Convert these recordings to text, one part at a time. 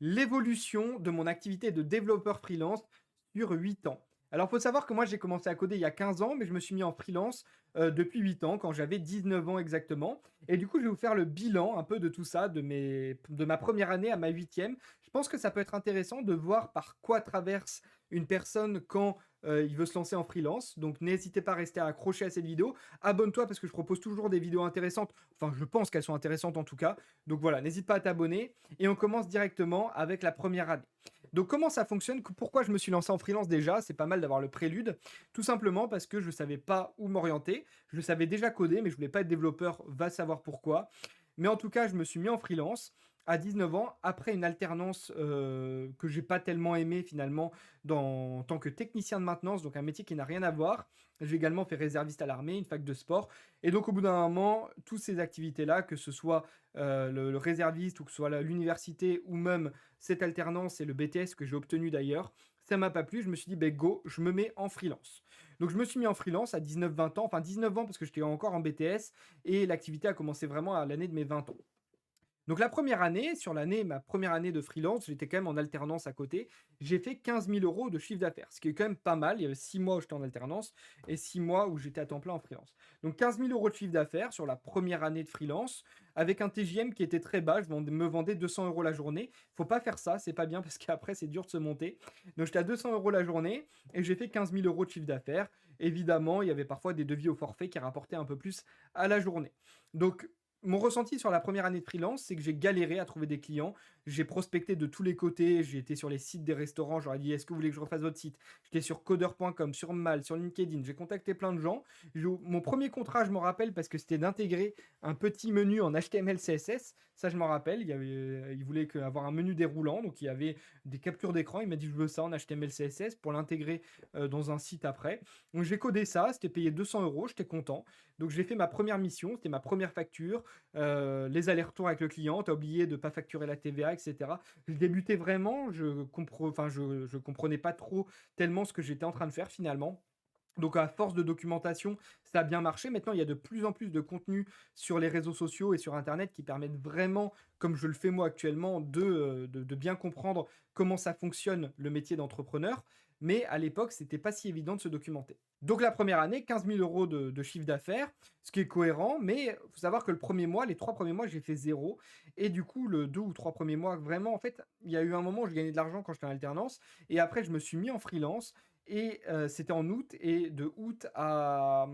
l'évolution de mon activité de développeur freelance sur 8 ans. Alors, il faut savoir que moi, j'ai commencé à coder il y a 15 ans, mais je me suis mis en freelance depuis 8 ans, quand j'avais 19 ans exactement. Et du coup, je vais vous faire le bilan un peu de tout ça, de ma première année à ma huitième. Je pense que ça peut être intéressant de voir par quoi traverse une personne quand il veut se lancer en freelance. Donc, n'hésitez pas à rester accroché à cette vidéo. Abonne-toi parce que je propose toujours des vidéos intéressantes. Enfin, je pense qu'elles sont intéressantes en tout cas. Donc voilà, n'hésite pas à t'abonner. Et on commence directement avec la première année. Donc comment ça fonctionne? Pourquoi je me suis lancé en freelance déjà? C'est pas mal d'avoir le prélude. Tout simplement parce que je savais pas où m'orienter. Je savais déjà coder, mais je voulais pas être développeur, va savoir pourquoi. Mais en tout cas, je me suis mis en freelance à 19 ans, après une alternance que j'ai pas tellement aimée finalement en tant que technicien de maintenance, donc un métier qui n'a rien à voir. J'ai également fait réserviste à l'armée, une fac de sport. Et donc au bout d'un moment, toutes ces activités-là, que ce soit le réserviste ou que ce soit l'université ou même cette alternance et le BTS que j'ai obtenu d'ailleurs, ça m'a pas plu. Je me suis dit, ben go, je me mets en freelance. Donc je me suis mis en freelance à 19-20 ans, enfin 19 ans parce que j'étais encore en BTS et l'activité a commencé vraiment à l'année de mes 20 ans. Donc la première année, sur l'année, ma première année de freelance, j'étais quand même en alternance à côté. J'ai fait 15 000 euros de chiffre d'affaires, ce qui est quand même pas mal. Il y avait 6 mois où j'étais en alternance et 6 mois où j'étais à temps plein en freelance. Donc 15 000 euros de chiffre d'affaires sur la première année de freelance, avec un TJM qui était très bas. Me vendais 200 euros la journée. Faut pas faire ça, c'est pas bien parce qu'après c'est dur de se monter. Donc j'étais à 200 euros la journée et j'ai fait 15 000 euros de chiffre d'affaires. Évidemment, il y avait parfois des devis au forfait qui rapportaient un peu plus à la journée. Donc mon ressenti sur la première année de freelance, c'est que j'ai galéré à trouver des clients. J'ai prospecté de tous les côtés. J'ai été sur les sites des restaurants. J'aurais dit, est-ce que vous voulez que je refasse votre site? J'étais sur codeur.com, sur Mal, sur LinkedIn. J'ai contacté plein de gens. Mon premier contrat, je m'en rappelle parce que c'était d'intégrer un petit menu en HTML, CSS. Ça, je m'en rappelle. Il voulait avoir un menu déroulant. Donc, il y avait des captures d'écran. Il m'a dit, je veux ça en HTML, CSS pour l'intégrer dans un site après. Donc, j'ai codé ça. C'était payé 200 euros. J'étais content. Donc, j'ai fait ma première mission. C'était ma première facture. Les allers-retours avec le client, tu as oublié de ne pas facturer la TVA, etc. Je débutais vraiment, je comprenais pas trop tellement ce que j'étais en train de faire finalement. Donc à force de documentation, ça a bien marché. Maintenant, il y a de plus en plus de contenu sur les réseaux sociaux et sur Internet qui permettent vraiment, comme je le fais moi actuellement, de bien comprendre comment ça fonctionne le métier d'entrepreneur. Mais à l'époque, c'était pas si évident de se documenter. Donc la première année, 15 000 euros de chiffre d'affaires, ce qui est cohérent, mais il faut savoir que le premier mois, les 3 premiers mois, j'ai fait zéro. Et du coup, le 2 ou 3 premiers mois, vraiment, en fait, il y a eu un moment où je gagnais de l'argent quand j'étais en alternance. Et après, je me suis mis en freelance. Et c'était en août, et de août à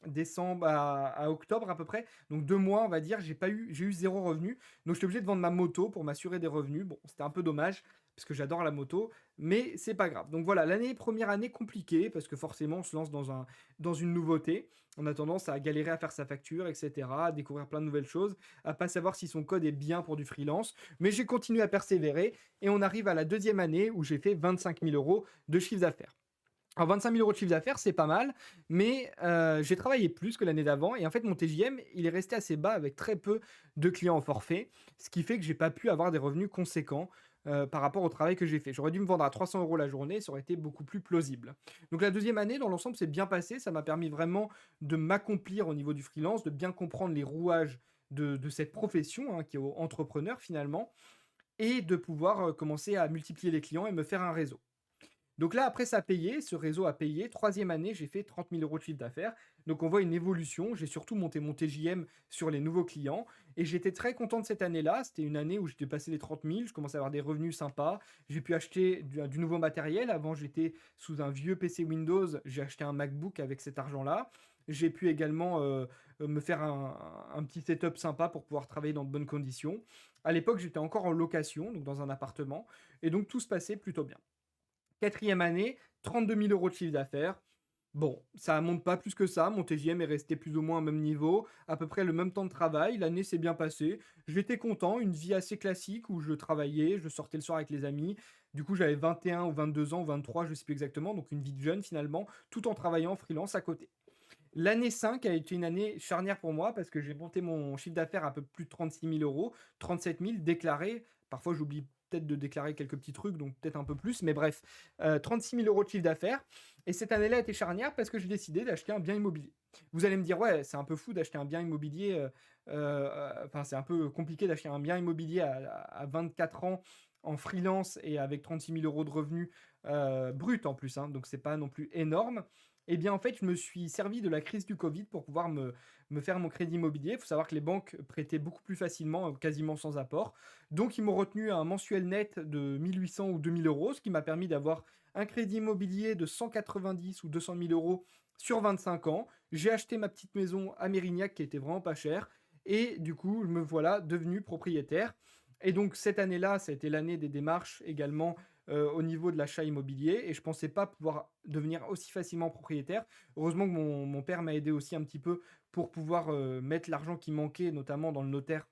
décembre, à octobre à peu près, donc 2 mois on va dire, j'ai eu zéro revenu. Donc j'étais obligé de vendre ma moto pour m'assurer des revenus. Bon, c'était un peu dommage, parce que j'adore la moto, mais c'est pas grave. Donc voilà, première année compliquée, parce que forcément on se lance dans une nouveauté. On a tendance à galérer à faire sa facture, etc., à découvrir plein de nouvelles choses, à pas savoir si son code est bien pour du freelance. Mais j'ai continué à persévérer, et on arrive à la deuxième année où j'ai fait 25 000 euros de chiffre d'affaires. Alors 25 000 euros de chiffre d'affaires, c'est pas mal, mais j'ai travaillé plus que l'année d'avant et en fait mon TJM, il est resté assez bas avec très peu de clients au forfait, ce qui fait que j'ai pas pu avoir des revenus conséquents par rapport au travail que j'ai fait. J'aurais dû me vendre à 300 euros la journée, ça aurait été beaucoup plus plausible. Donc la deuxième année, dans l'ensemble, c'est bien passé, ça m'a permis vraiment de m'accomplir au niveau du freelance, de bien comprendre les rouages de cette profession, hein, qui est entrepreneur finalement, et de pouvoir commencer à multiplier les clients et me faire un réseau. Donc là, après, ça a payé, ce réseau a payé. Troisième année, j'ai fait 30 000 euros de chiffre d'affaires. Donc on voit une évolution. J'ai surtout monté mon TJM sur les nouveaux clients. Et j'étais très content de cette année-là. C'était une année où j'étais passé les 30 000. Je commençais à avoir des revenus sympas. J'ai pu acheter du nouveau matériel. Avant, j'étais sous un vieux PC Windows. J'ai acheté un MacBook avec cet argent-là. J'ai pu également me faire un petit setup sympa pour pouvoir travailler dans de bonnes conditions. À l'époque, j'étais encore en location, donc dans un appartement. Et donc tout se passait plutôt bien. Quatrième année, 32 000 euros de chiffre d'affaires. Bon, ça monte pas plus que ça. Mon TJM est resté plus ou moins au même niveau, à peu près le même temps de travail. L'année s'est bien passée. J'étais content, une vie assez classique où je travaillais, je sortais le soir avec les amis. Du coup, j'avais 21 ou 22 ans, ou 23, je sais plus exactement, donc une vie de jeune finalement, tout en travaillant en freelance à côté. L'année 5 a été une année charnière pour moi parce que j'ai monté mon chiffre d'affaires à peu plus de 36 000 euros, 37 000 déclarés. Parfois, j'oublie peut-être de déclarer quelques petits trucs, donc peut-être un peu plus, mais bref, 36 000 € de chiffre d'affaires. Et cette année-là était charnière parce que j'ai décidé d'acheter un bien immobilier. Vous allez me dire: «Ouais, c'est un peu fou d'acheter un bien immobilier, enfin, c'est un peu compliqué d'acheter un bien immobilier à 24 ans en freelance et avec 36 000 € de revenus, bruts en plus, hein, donc c'est pas non plus énorme». Eh bien, en fait, je me suis servi de la crise du covid pour pouvoir me faire mon crédit immobilier. Il faut savoir que les banques prêtaient beaucoup plus facilement, quasiment sans apport. Donc, ils m'ont retenu un mensuel net de 1 800 ou 2 000 €, ce qui m'a permis d'avoir un crédit immobilier de 190 ou 200 000 € sur 25 ans. J'ai acheté ma petite maison à Mérignac qui était vraiment pas chère. Et du coup, me voilà devenu propriétaire. Et donc, cette année-là, ça a été l'année des démarches également au niveau de l'achat immobilier. Et je pensais pas pouvoir devenir aussi facilement propriétaire. Heureusement que mon père m'a aidé aussi un petit peu pour pouvoir mettre l'argent qui manquait, notamment dans le notaire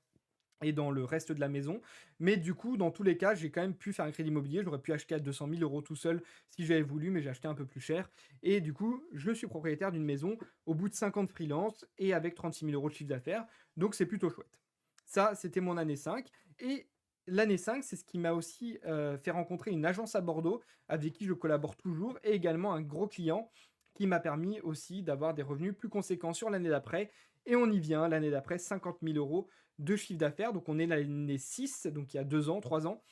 et dans le reste de la maison. Mais du coup, dans tous les cas, j'ai quand même pu faire un crédit immobilier. J'aurais pu acheter à 200 000 € tout seul si j'avais voulu, mais j'ai acheté un peu plus cher. Et du coup, je suis propriétaire d'une maison au bout de 5 ans de freelance et avec 36 000 € de chiffre d'affaires. Donc, c'est plutôt chouette. Ça, c'était mon année 5. Et l'année 5, c'est ce qui m'a aussi fait rencontrer une agence à Bordeaux avec qui je collabore toujours et également un gros client qui m'a permis aussi d'avoir des revenus plus conséquents sur l'année d'après. Et on y vient, l'année d'après, 50 000 € de chiffre d'affaires. Donc on est l'année 6, donc il y a 2 ans, 3 ans.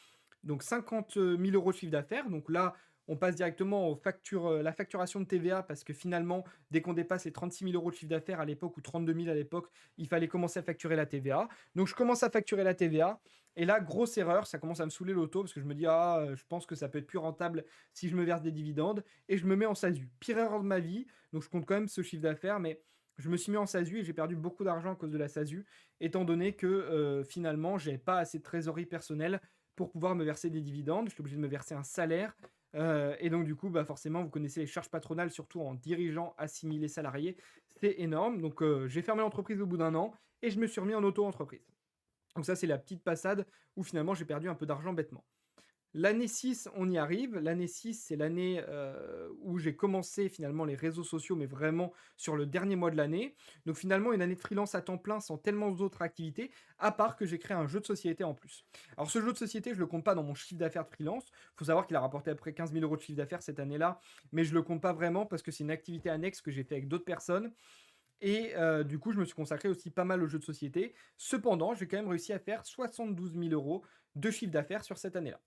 Donc 50 000 € de chiffre d'affaires. Donc là, on passe directement aux factures, la facturation de TVA parce que finalement, dès qu'on dépasse les 36 000 € de chiffre d'affaires à l'époque ou 32 000 à l'époque, il fallait commencer à facturer la TVA. Donc je commence à facturer la TVA. Et là, grosse erreur, ça commence à me saouler l'auto parce que je me dis, ah, je pense que ça peut être plus rentable si je me verse des dividendes. Et je me mets en SASU. Pire erreur de ma vie. Donc je compte quand même ce chiffre d'affaires, mais je me suis mis en SASU et j'ai perdu beaucoup d'argent à cause de la SASU, étant donné que finalement, j'avais pas assez de trésorerie personnelle pour pouvoir me verser des dividendes. J'étais obligé de me verser un salaire. Et donc, du coup, bah, forcément, vous connaissez les charges patronales, surtout en dirigeant assimilé salarié. C'est énorme. Donc, j'ai fermé l'entreprise au bout d'un an et je me suis remis en auto-entreprise. Donc, ça, c'est la petite passade où finalement, j'ai perdu un peu d'argent bêtement. L'année 6, on y arrive. L'année 6, c'est l'année où j'ai commencé finalement les réseaux sociaux, mais vraiment sur le dernier mois de l'année. Donc finalement, une année de freelance à temps plein sans tellement d'autres activités, à part que j'ai créé un jeu de société en plus. Alors ce jeu de société, je ne le compte pas dans mon chiffre d'affaires de freelance. Il faut savoir qu'il a rapporté à peu près 15 000 € de chiffre d'affaires cette année-là, mais je ne le compte pas vraiment parce que c'est une activité annexe que j'ai fait avec d'autres personnes. Et du coup, je me suis consacré aussi pas mal au jeu de société. Cependant, j'ai quand même réussi à faire 72 000 € de chiffre d'affaires sur cette année-là.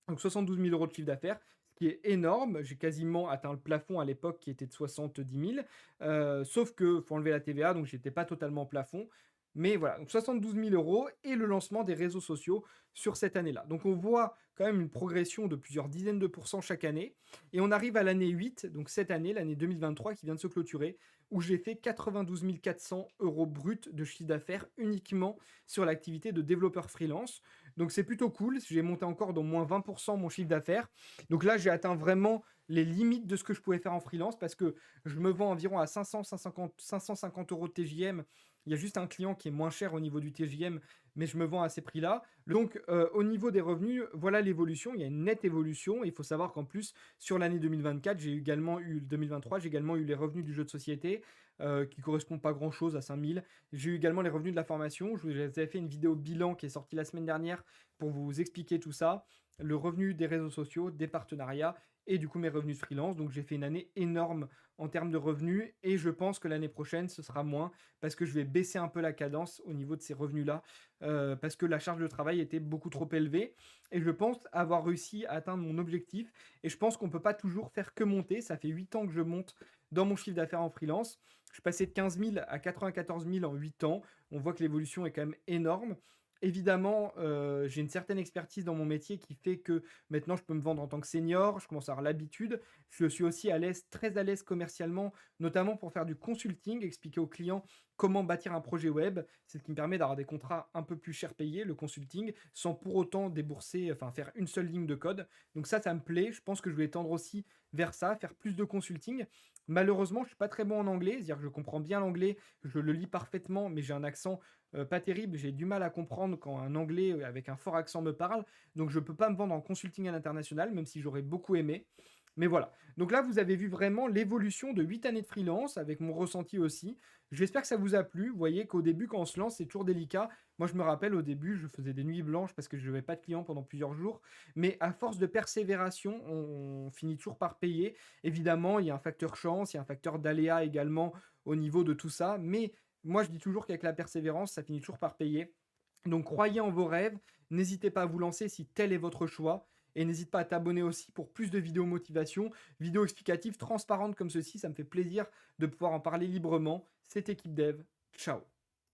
Donc 72 000 € de chiffre d'affaires, ce qui est énorme. J'ai quasiment atteint le plafond à l'époque qui était de 70 000. Sauf que faut enlever la TVA, donc j'étais pas totalement au plafond. Mais voilà, donc 72 000 € et le lancement des réseaux sociaux sur cette année-là. Donc on voit quand même une progression de plusieurs dizaines de pourcents chaque année. Et on arrive à l'année 8, donc cette année, l'année 2023 qui vient de se clôturer, où j'ai fait 92 400 € bruts de chiffre d'affaires uniquement sur l'activité de développeur freelance. Donc c'est plutôt cool. J'ai monté encore d'au moins 20% mon chiffre d'affaires. Donc là, j'ai atteint vraiment les limites de ce que je pouvais faire en freelance parce que je me vends environ à 500, 550 € de TJM. Il y a juste un client qui est moins cher au niveau du TJM, mais je me vends à ces prix-là. Donc au niveau des revenus, voilà l'évolution. Il y a une nette évolution. Il faut savoir qu'en plus, sur l'année 2024, j'ai également eu 2023, j'ai également eu les revenus du jeu de société qui correspondent pas grand-chose à 5000. J'ai eu également les revenus de la formation. Je vous avais fait une vidéo bilan qui est sortie la semaine dernière pour vous expliquer tout ça. Le revenu des réseaux sociaux, des partenariats et du coup mes revenus de freelance. Donc j'ai fait une année énorme en termes de revenus et je pense que l'année prochaine ce sera moins parce que je vais baisser un peu la cadence au niveau de ces revenus-là parce que la charge de travail était beaucoup trop élevée et je pense avoir réussi à atteindre mon objectif et je pense qu'on ne peut pas toujours faire que monter. Ça fait 8 ans que je monte dans mon chiffre d'affaires en freelance. Je suis passé de 15 000 à 94 000 en 8 ans. On voit que l'évolution est quand même énorme. Évidemment, j'ai une certaine expertise dans mon métier qui fait que maintenant je peux me vendre en tant que senior, je commence à avoir l'habitude. Je suis aussi à l'aise, très à l'aise commercialement, notamment pour faire du consulting, expliquer aux clients comment bâtir un projet web. C'est ce qui me permet d'avoir des contrats un peu plus cher payés, le consulting, sans pour autant débourser, enfin faire une seule ligne de code. Donc ça me plaît. Je pense que je vais tendre aussi vers ça, faire plus de consulting. Malheureusement, je suis pas très bon en anglais, c'est-à-dire que je comprends bien l'anglais, je le lis parfaitement, mais j'ai un accent pas terrible, j'ai du mal à comprendre quand un anglais avec un fort accent me parle, donc je peux pas me vendre en consulting à l'international, même si j'aurais beaucoup aimé. Mais voilà. Donc là, vous avez vu vraiment l'évolution de 8 années de freelance avec mon ressenti aussi. J'espère que ça vous a plu. Vous voyez qu'au début, quand on se lance, c'est toujours délicat. Moi, je me rappelle au début, je faisais des nuits blanches parce que je n'avais pas de clients pendant plusieurs jours. Mais à force de persévération, on finit toujours par payer. Évidemment, il y a un facteur chance, il y a un facteur d'aléa également au niveau de tout ça. Mais moi, je dis toujours qu'avec la persévérance, ça finit toujours par payer. Donc, croyez en vos rêves. N'hésitez pas à vous lancer si tel est votre choix. Et n'hésite pas à t'abonner aussi pour plus de vidéos motivation, vidéos explicatives transparentes comme ceci. Ça me fait plaisir de pouvoir en parler librement. C'était Équipe Dev. Ciao.